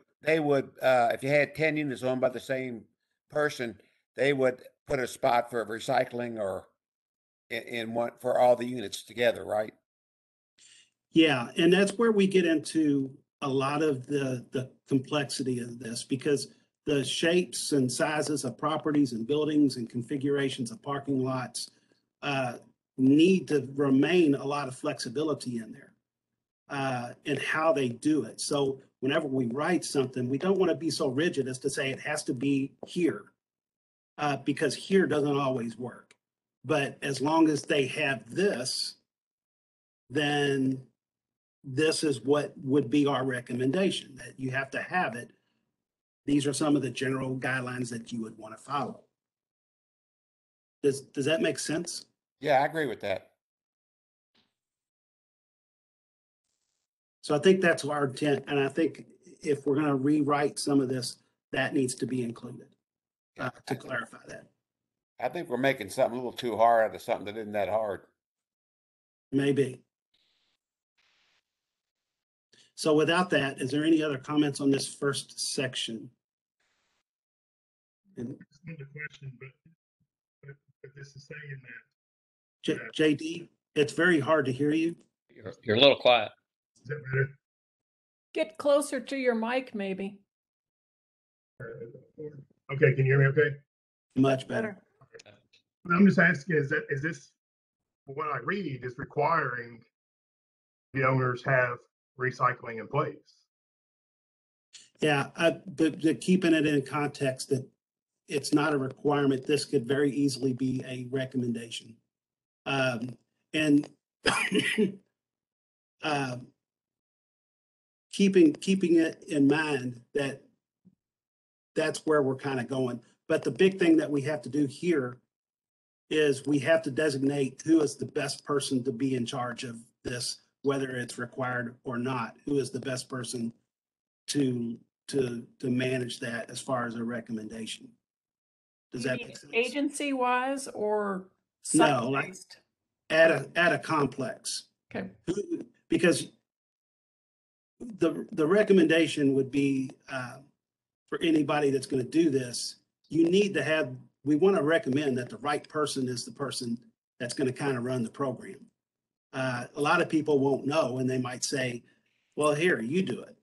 if you had 10 units owned by the same person, they would put a spot for recycling or in one for all the units together, right? Yeah, and that's where we get into a lot of the complexity of this, because the shapes and sizes of properties and buildings and configurations of parking lots need to remain a lot of flexibility in there in how they do it. So whenever we write something, we don't want to be so rigid as to say it has to be here because here doesn't always work. But as long as they have this, then this is what would be our recommendation, that you have to have it. These are some of the general guidelines that you would want to follow. Does that make sense? Yeah, I agree with that. So I think that's our intent. And I think if we're going to rewrite some of this, that needs to be included to clarify that. I think we're making something a little too hard out of something that isn't that hard. Maybe. So without that, is there any other comments on this first section? And It's not the question, but this is saying that. JD, it's very hard to hear you. You're a little quiet. Is that better? Get closer to your mic, maybe. Okay, can you hear me okay? Much better. What I'm just asking is this, what I read is requiring the owners have recycling in place. Yeah, but keeping it in context that it's not a requirement, this could very easily be a recommendation. And keeping it in mind that that's where we're kind of going. But the big thing that we have to do here is we have to designate who is the best person to be in charge of this, whether it's required or not. Who is the best person to manage that as far as a recommendation? Does that make sense? Agency wise or No, like site-based? at a complex. Okay. Because the recommendation would be for anybody that's going to do this, you need to have, we want to recommend that the right person is the person that's going to kind of run the program. A lot of people won't know, and they might say, well, here, you do it.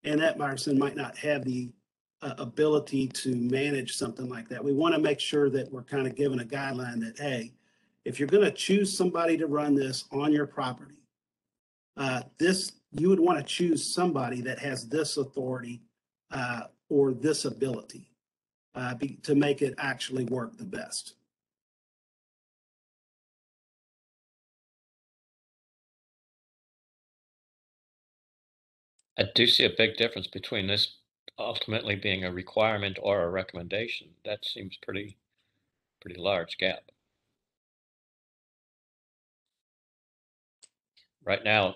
And that person might not have the ability to manage something like that. We want to make sure that we're kind of given a guideline that, hey, if you're going to choose somebody to run this on your property, you would want to choose somebody that has this authority or this ability to make it actually work the best. I do see a big difference between this ultimately being a requirement or a recommendation. That seems pretty large gap. Right now,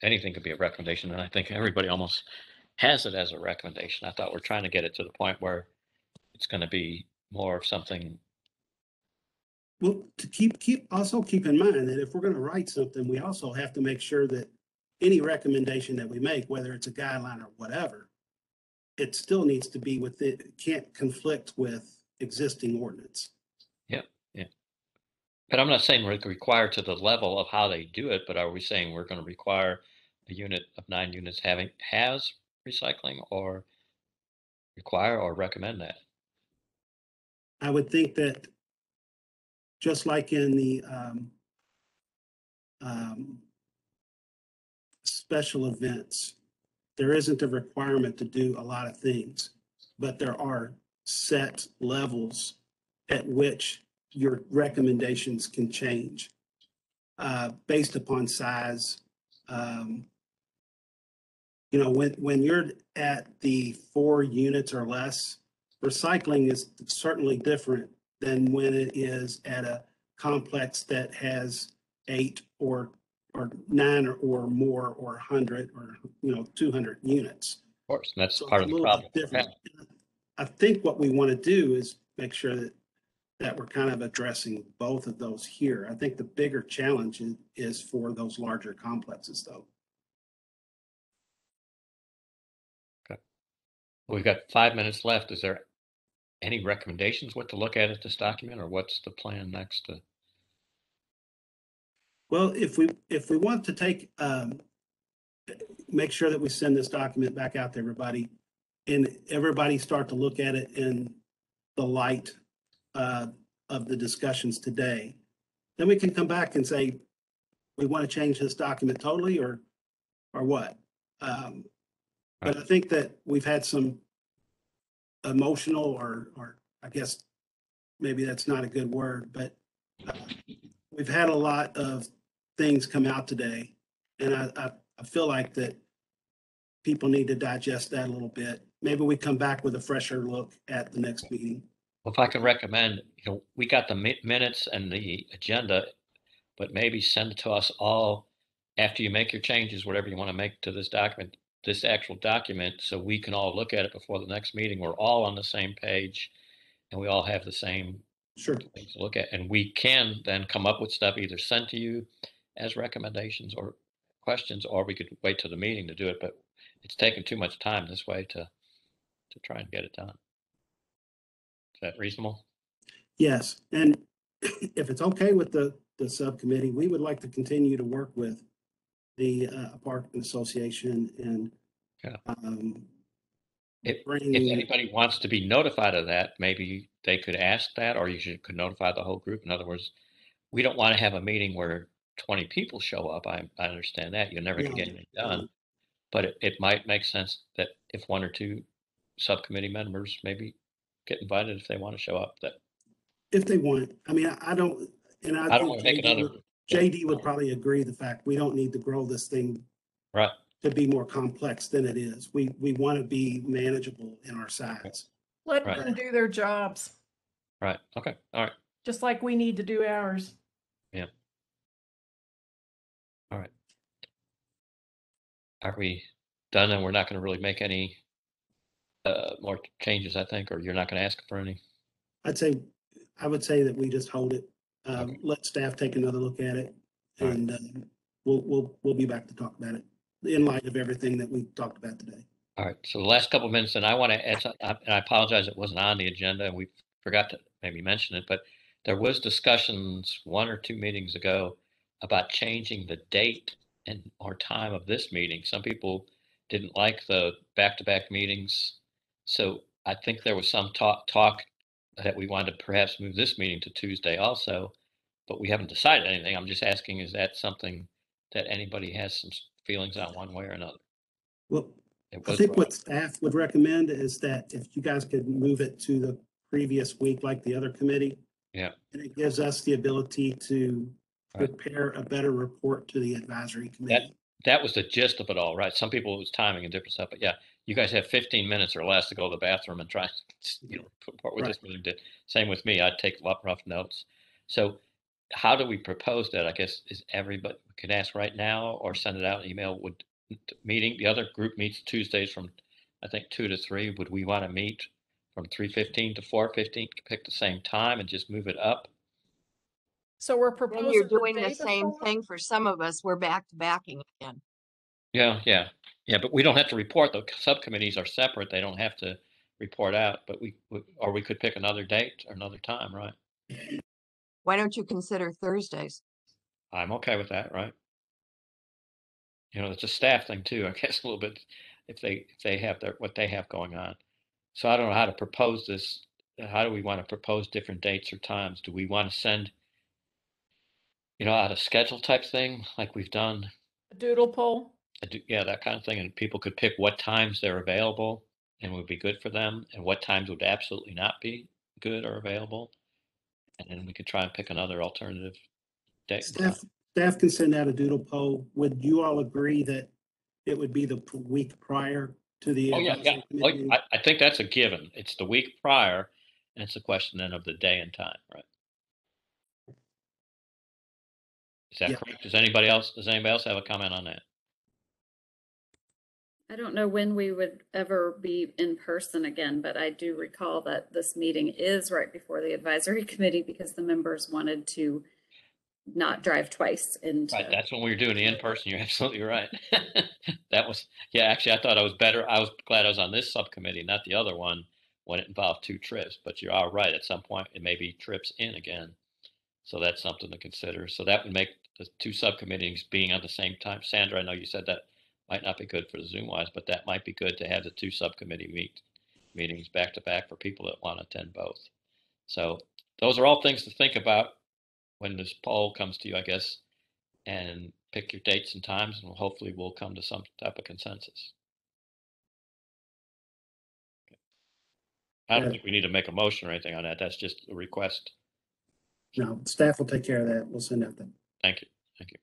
anything could be a recommendation, and I think everybody almost has it as a recommendation. I thought we're trying to get it to the point where it's going to be more of something. Well, to also keep in mind that if we're going to write something, we also have to make sure that any recommendation that we make, whether it's a guideline or whatever, it still needs to be it can't conflict with existing ordinance. Yeah. But I'm not saying we're required to the level of how they do it, but are we saying we're going to require a unit of 9 units has recycling, or require or recommend that? I would think that just like in the special events, there isn't a requirement to do a lot of things, but there are set levels at which your recommendations can change. based upon size. You know, when you're at the 4 units or less, recycling is certainly different than when it is at a complex that has 8 or 9 or more, or 100 or, 200 units. Of course, and that's So part it's of a the little problem. bit different. I think what we want to do is make sure that we're kind of addressing both of those here. I think the bigger challenge is for those larger complexes, though. Okay. We've got 5 minutes left. Is there any recommendations what to look at this document, or what's the plan next? Well, if we want to make sure that we send this document back out to everybody, and everybody start to look at it in the light of the discussions today, then we can come back and say, we want to change this document totally, or what. But I think that we've had some emotional, or I guess maybe that's not a good word, but we've had a lot of things come out today, and I feel like that people need to digest that a little bit. Maybe we come back with a fresher look at the next meeting. Well, if I can recommend, we got the minutes and the agenda, but maybe send it to us all after you make your changes, whatever you want to make to this document, this actual document, so we can all look at it before the next meeting. We're all on the same page and we all have the same things to look at. And we can then come up with stuff either sent to you as recommendations or questions, or we could wait till the meeting to do it. But it's taken too much time this way to try and get it done. Is that reasonable? Yes, and if it's okay with the subcommittee, we would like to continue to work with the apartment association and if anybody wants to be notified of that, maybe they could ask that, or could notify the whole group. In other words, we don't want to have a meeting where 20 people show up. I understand that. You're never going to get anything done. But it might make sense that if 1 or 2 subcommittee members maybe get invited if they want to show up. That if they want. I mean, I don't, and I don't think want to make another. JD would probably agree the fact we don't need to grow this thing right to be more complex than it is. We want to be manageable in our size. Let them do their jobs. Right. Okay. All right. Just like we need to do ours. Yeah. All right. Are we done? And we're not going to really make any more changes, I think, or you're not going to ask for any? I would say that we just hold it. Let staff take another look at it, and we'll be back to talk about it in light of everything that we talked about today. All right. So the last couple of minutes, and I want to add, and I apologize, it wasn't on the agenda, and we forgot to maybe mention it, but there was discussions 1 or 2 meetings ago about changing the date and or time of this meeting. Some people didn't like the back-to-back meetings, so I think there was some talk that we wanted to perhaps move this meeting to Tuesday also, but we haven't decided anything. I'm just asking, is that something that anybody has some feelings on one way or another? Well, I think what staff would recommend is that if you guys could move it to the previous week, like the other committee. Yeah. And it gives us the ability to prepare a better report to the advisory committee. That was the gist of it all, right? Some people it was timing and different stuff, but yeah, you guys have 15 minutes or less to go to the bathroom and try, report what this meeting did. Same with me. I'd take rough notes. So how do we propose that? I guess is everybody could ask right now or send it out an email. Would meeting, the other group meets Tuesdays from, I think 2 to 3. Would we want to meet from 3:15 to 4:15, pick the same time and just move it up? So we're proposing. And you're doing the same thing for some of us. We're back to backing again. Yeah. But we don't have to report. The subcommittees are separate. They don't have to report out. But we could pick another date or another time, right? Why don't you consider Thursdays? I'm okay with that, right? It's a staff thing too, I guess, a little bit, if they have what they have going on. So I don't know how to propose this. How do we want to propose different dates or times? Do we want to send, out a schedule type thing like we've done? A doodle poll? Yeah, that kind of thing. And people could pick what times they're available and would be good for them, and what times would absolutely not be good or available. And then we could try and pick another alternative date. Staff can send out a doodle poll. Would you all agree that it would be the week prior to the Oh, yeah, yeah. advisory committee meeting? I think that's a given. It's the week prior, and it's a question then of the day and time, right? Is that Yeah. correct? Does anybody else have a comment on that? I don't know when we would ever be in person again, but I do recall that this meeting is right before the advisory committee because the members wanted to not drive twice into. Right, that's when we were doing the in-person. You're absolutely right. That was, yeah, actually, I thought I was better. I was glad I was on this subcommittee, not the other one, when it involved 2 trips. But you are right. At some point, it may be trips in again. So that's something to consider. So that would make the 2 subcommittees being at the same time. Sandra, I know you said that might not be good for the Zoom wise, but that might be good to have the 2 subcommittee meetings back to back for people that want to attend both. So those are all things to think about when this poll comes to you, I guess, and pick your dates and times, and hopefully we'll come to some type of consensus. I don't think we need to make a motion or anything on that. That's just a request. No, staff will take care of that. We'll send out the. Thank you. Thank you.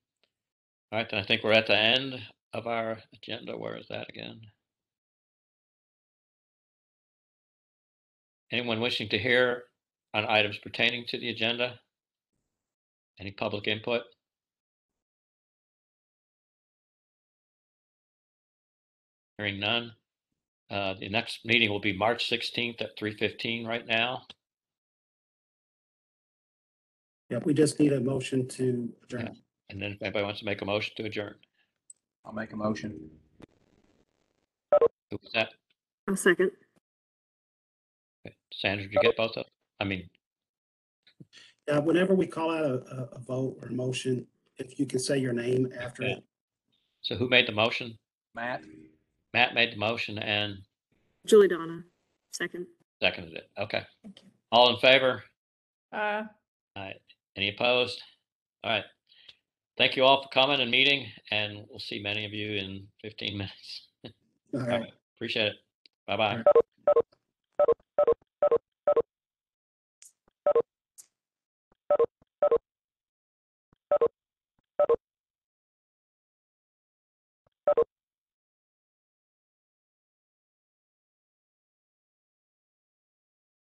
All right, then I think we're at the end of our agenda. Where is that again? Anyone wishing to hear on items pertaining to the agenda? Any public input? Hearing none. The next meeting will be March 16th at 3:15 right now. Yeah, we just need a motion to adjourn. Yeah. And then if anybody wants to make a motion to adjourn. I'll make a motion. Who was that? I'll second. Okay. Sandra, did you get both of them? I mean, Whenever we call out a vote or motion, if you can say your name after yeah. it. So who made the motion? Matt? Matt made the motion and Julie Donna, second. seconded it. Okay. All in favor? Uh, All right. Any opposed? All right. Thank you all for coming and meeting, and we'll see many of you in 15 minutes. All All right. right. Appreciate it. Bye-bye. All right.